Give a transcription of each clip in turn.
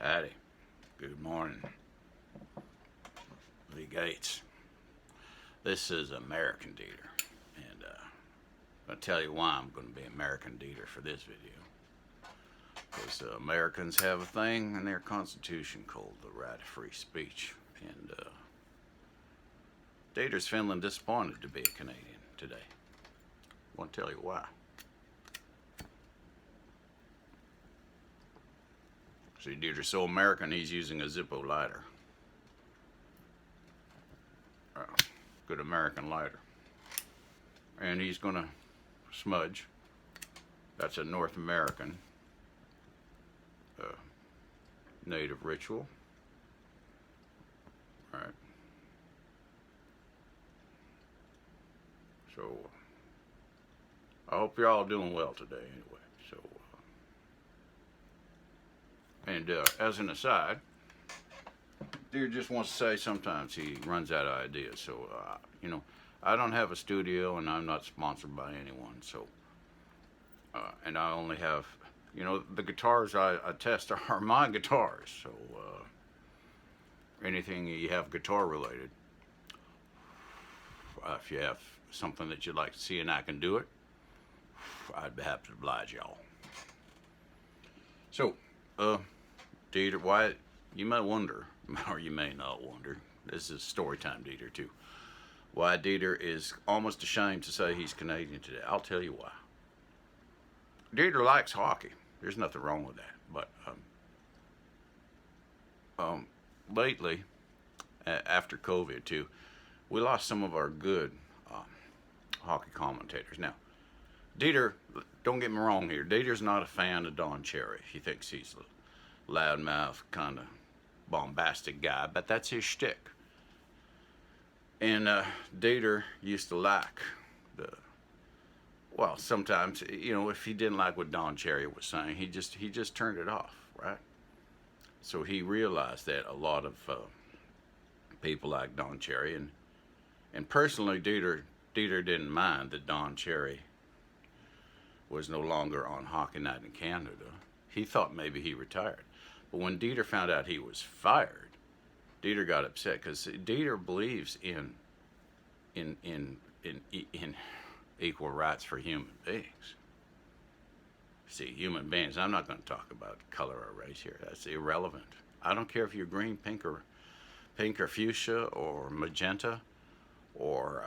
Howdy. Good morning. Lee Gates. This is American Dieter, and I'm going to tell you why I'm going to be American Dieter for this video. Because Americans have a thing in their Constitution called the right of free speech, and Dieter's feeling disappointed to be a Canadian today. I want to tell you why. See, Dieter's so American, he's using a Zippo lighter. Good American lighter. And he's gonna smudge. That's a North American native ritual. All right. So, I hope you're all doing well today anyway. So, and as an aside, Deer just wants to say sometimes he runs out of ideas. So, I don't have a studio and I'm not sponsored by anyone. So, and I only have, the guitars I test are my guitars. So, anything you have guitar related, if you have something that you'd like to see and I can do it, I'd be happy to oblige y'all. So, Dieter, why, you may wonder, or you may not wonder, this is story time Dieter too, why Dieter is almost ashamed to say he's Canadian today. I'll tell you why. Dieter likes hockey. There's nothing wrong with that. But lately, after COVID too, we lost some of our good hockey commentators. Now, Dieter, don't get me wrong here, Dieter's not a fan of Don Cherry. He thinks he's a loudmouth, kind of bombastic guy, but that's his shtick. And Dieter used to like sometimes, if he didn't like what Don Cherry was saying, he just turned it off, right? So he realized that a lot of people like Don Cherry, and personally, Dieter didn't mind that Don Cherry was no longer on Hockey Night in Canada. He thought maybe he retired. But when Dieter found out he was fired, Dieter got upset because Dieter believes in equal rights for human beings. See, human beings, I'm not going to talk about color or race here. That's irrelevant. I don't care if you're green, pink or fuchsia or magenta or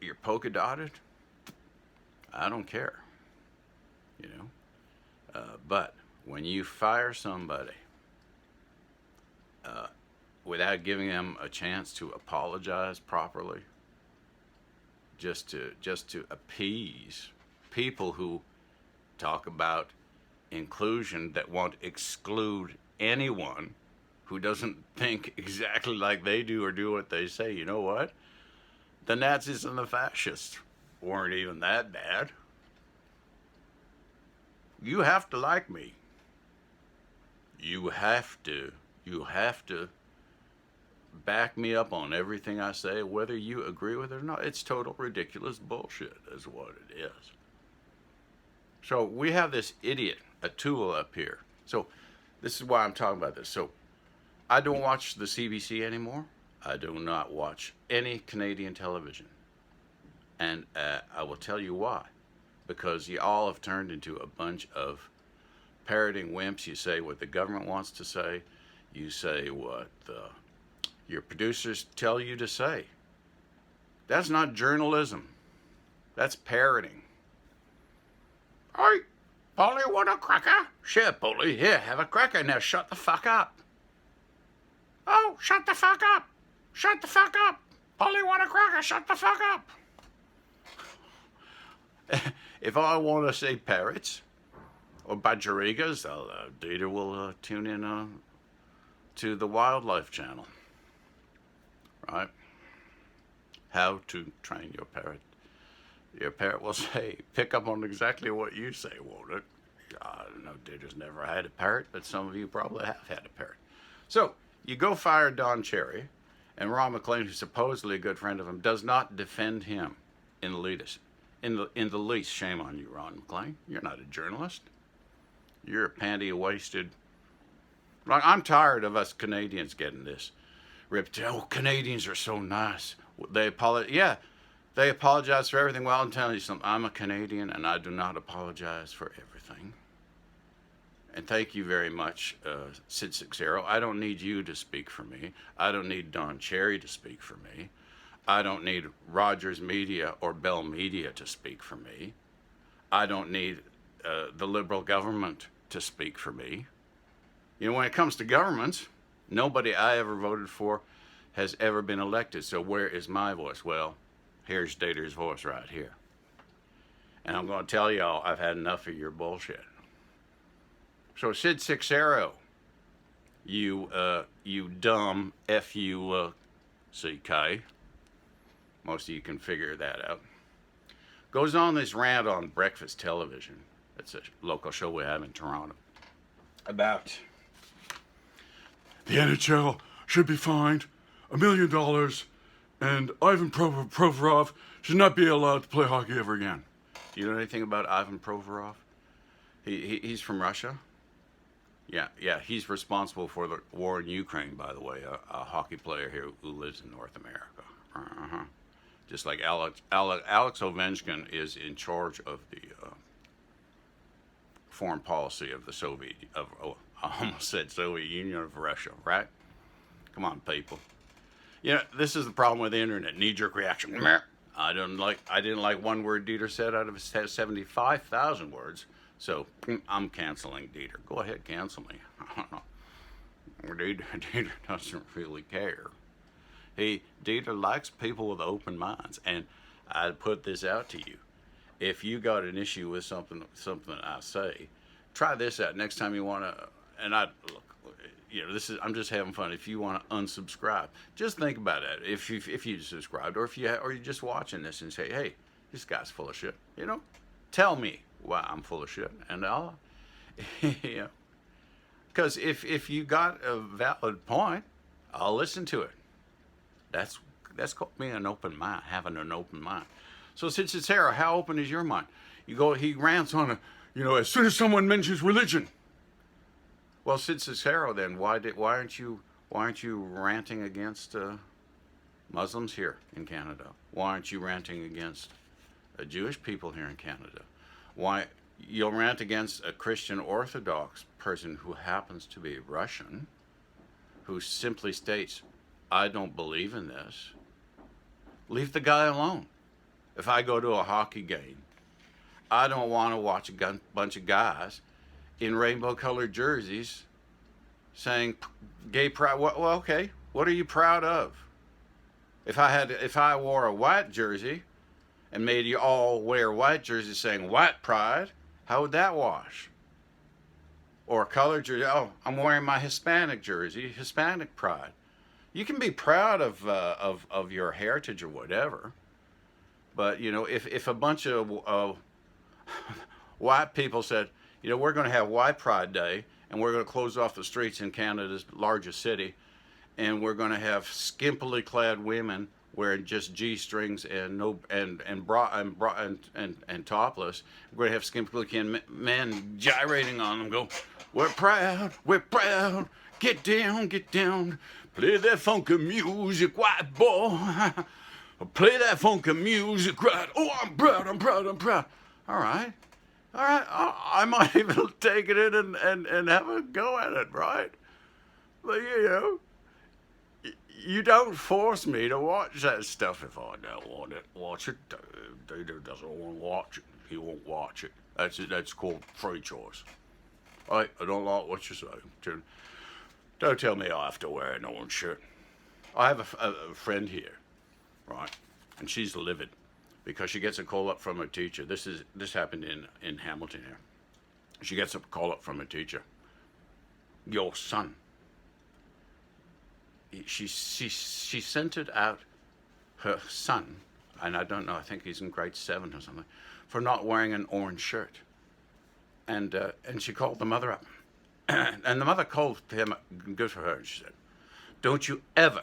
you're polka dotted. I don't care, but when you fire somebody without giving them a chance to apologize properly, just to appease people who talk about inclusion that want to exclude anyone who doesn't think exactly like they do or do what they say, you know what? The Nazis and the fascists weren't even that bad. You have to like me. You have to back me up on everything I say, whether you agree with it or not. It's total ridiculous bullshit is what it is. So we have this idiot, a tool up here. So this is why I'm talking about this. So I don't watch the CBC anymore. I do not watch any Canadian television. And I will tell you why. Because you all have turned into a bunch of parroting wimps. You say what the government wants to say. You say what your producers tell you to say. That's not journalism. That's parroting. Hey, Polly, want a cracker? Sure, Polly. Here, have a cracker. Now shut the fuck up. Oh, shut the fuck up. Shut the fuck up. Polly, want a cracker? Shut the fuck up. If I want to say parrots or budgerigas, Dieter will tune in to the Wildlife Channel. Right? How to train your parrot. Your parrot will say, pick up on exactly what you say, won't it? I don't know, Dieter's never had a parrot, but some of you probably have had a parrot. So, you go fire Don Cherry, and Ron MacLean, who's supposedly a good friend of him, does not defend him in the least. Shame on you, Ron MacLean. You're not a journalist. You're a panty-waisted Like, I'm tired of us Canadians getting this ripped. Oh, Canadians are so nice. They apologize. Yeah, they apologize for everything. Well, I'm telling you something. I'm a Canadian, and I do not apologize for everything. And thank you very much, Sid Sixero. I don't need you to speak for me. I don't need Don Cherry to speak for me. I don't need Rogers Media or Bell Media to speak for me. I don't need the Liberal government to speak for me. You know, when it comes to governments, nobody I ever voted for has ever been elected. So where is my voice? Well, here's Dater's voice right here. And I'm going to tell y'all, I've had enough of your bullshit. So Sid Sixero, you dumb F-U-C-K, most of you can figure that out, goes on this rant on breakfast television. It's a local show we have in Toronto about the NHL should be fined $1 million and Ivan Provorov should not be allowed to play hockey ever again. Do you know anything about Ivan Provorov? He's from Russia. Yeah, he's responsible for the war in Ukraine, by the way, a hockey player here who lives in North America. Just like Alex Ovechkin is in charge of the foreign policy of the I almost said Soviet Union of Russia, right? Come on, people. You know, this is the problem with the internet, knee-jerk reaction. I didn't like one word Dieter said out of his 75,000 words. So I'm canceling Dieter. Go ahead, cancel me. I don't know. Dieter doesn't really care. Dieter likes people with open minds. And I put this out to you. If you got an issue with something I say, try this out. Next time you want to, and I'm just having fun. If you want to unsubscribe, just think about it. If you subscribed, or you're just watching this and say, hey, this guy's full of shit. You know, tell me why I'm full of shit, and I'll, because if you got a valid point, I'll listen to it. That's called being an open mind, having an open mind. So since it's Sarah, how open is your mind? He rants on as soon as someone mentions religion. Well, since it's Sarah, then why aren't you ranting against Muslims here in Canada? Why aren't you ranting against Jewish people here in Canada? Why you'll rant against a Christian Orthodox person who happens to be Russian, who simply states, I don't believe in this. Leave the guy alone. If I go to a hockey game, I don't want to watch a bunch of guys in rainbow-colored jerseys saying gay pride. Well, okay, what are you proud of? If I wore a white jersey and made you all wear white jerseys saying white pride, how would that wash? Or a colored jersey, oh, I'm wearing my Hispanic jersey, Hispanic pride. You can be proud of your heritage or whatever, but if a bunch of white people said, we're going to have White Pride Day and we're going to close off the streets in Canada's largest city, and we're going to have skimpily clad women wearing just G-strings and topless. We're going to have skimpily clad men gyrating on them, go, we're proud, get down, play that funky music, white boy, play that funky music, right? Oh, I'm proud. All right, I might even take it in and have a go at it, right? But you don't force me to watch that stuff if I don't want to watch it. Dieter doesn't want to watch it. He won't watch it. That's called free choice. I don't like what you say. Don't tell me I have to wear an orange shirt. I have a friend here, right? And she's livid because she gets a call up from her teacher. This happened in Hamilton here. She gets a call up from her teacher. Your son. She centered out her son, and I don't know, I think he's in grade 7 or something, for not wearing an orange shirt. And she called the mother up. And the mother called him, good for her, and she said, don't you ever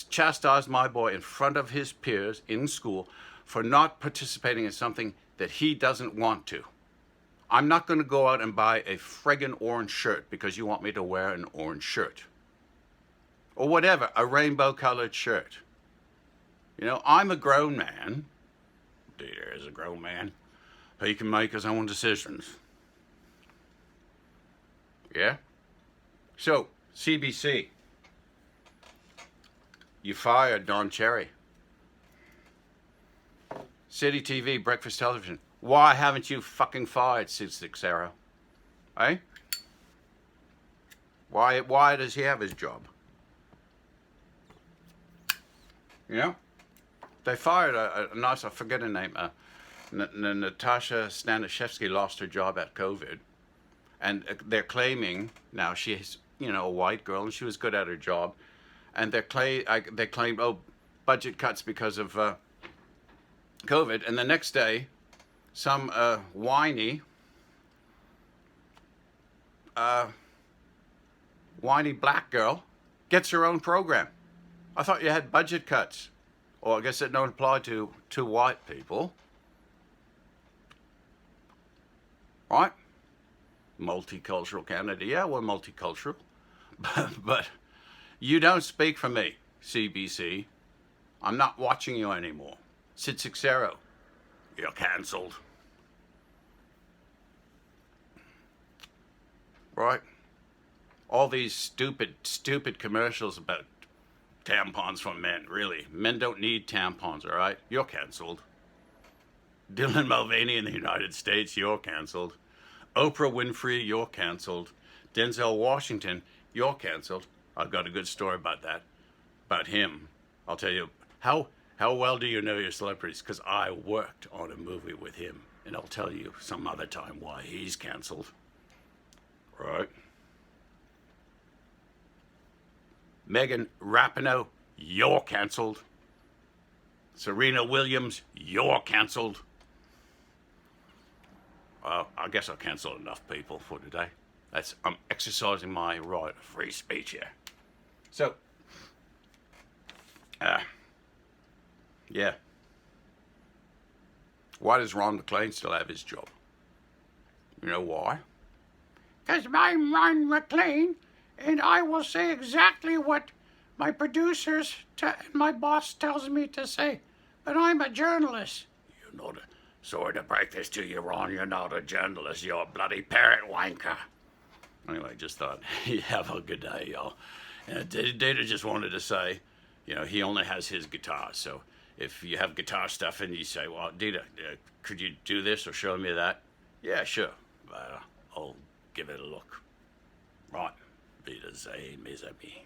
chastise my boy in front of his peers in school for not participating in something that he doesn't want to. I'm not going to go out and buy a friggin' orange shirt because you want me to wear an orange shirt. Or whatever, a rainbow colored shirt. You know, I'm a grown man. Dieter is a grown man. He can make his own decisions. Yeah? So, CBC. You fired Don Cherry. City TV, breakfast television. Why haven't you fucking fired Sid Sixero? Eh? Why does he have his job? You know? They fired a nice, I forget her name, Natasha Stanishevsky lost her job at COVID. And they're claiming, now she's, you know, a white girl and she was good at her job. And they claimed, oh, budget cuts because of COVID. And the next day, some whiny black girl gets her own program. I thought you had budget cuts. Or I guess it don't apply to white people. Right? Multicultural Canada. Yeah, we're multicultural. But you don't speak for me, CBC. I'm not watching you anymore. Sid Sixero, you're cancelled. Right? All these stupid commercials about tampons for men, really. Men don't need tampons, all right? You're cancelled. Dylan Mulvaney in the United States, you're cancelled. Oprah Winfrey, you're cancelled. Denzel Washington, you're cancelled. I've got a good story about that, about him. I'll tell you, how well do you know your celebrities? Because I worked on a movie with him, and I'll tell you some other time why he's cancelled. Right? Megan Rapinoe, you're cancelled. Serena Williams, you're cancelled. I guess I've cancelled enough people for today. I'm exercising my right of free speech here. So, yeah. Why does Ron McLean still have his job? You know why? Because I'm Ron McLean, and I will say exactly what my producers and my boss tells me to say. But I'm a journalist. You're not a... Sorry to break this to you, Ron. You're not a journalist. You're a bloody parrot wanker. Anyway, just thought, you have a good day, y'all. Data just wanted to say, you know, he only has his guitar. So if you have guitar stuff and you say, well, Dita, could you do this or show me that? Yeah, sure. I'll give it a look. Right. Wiedersehen, mes amis.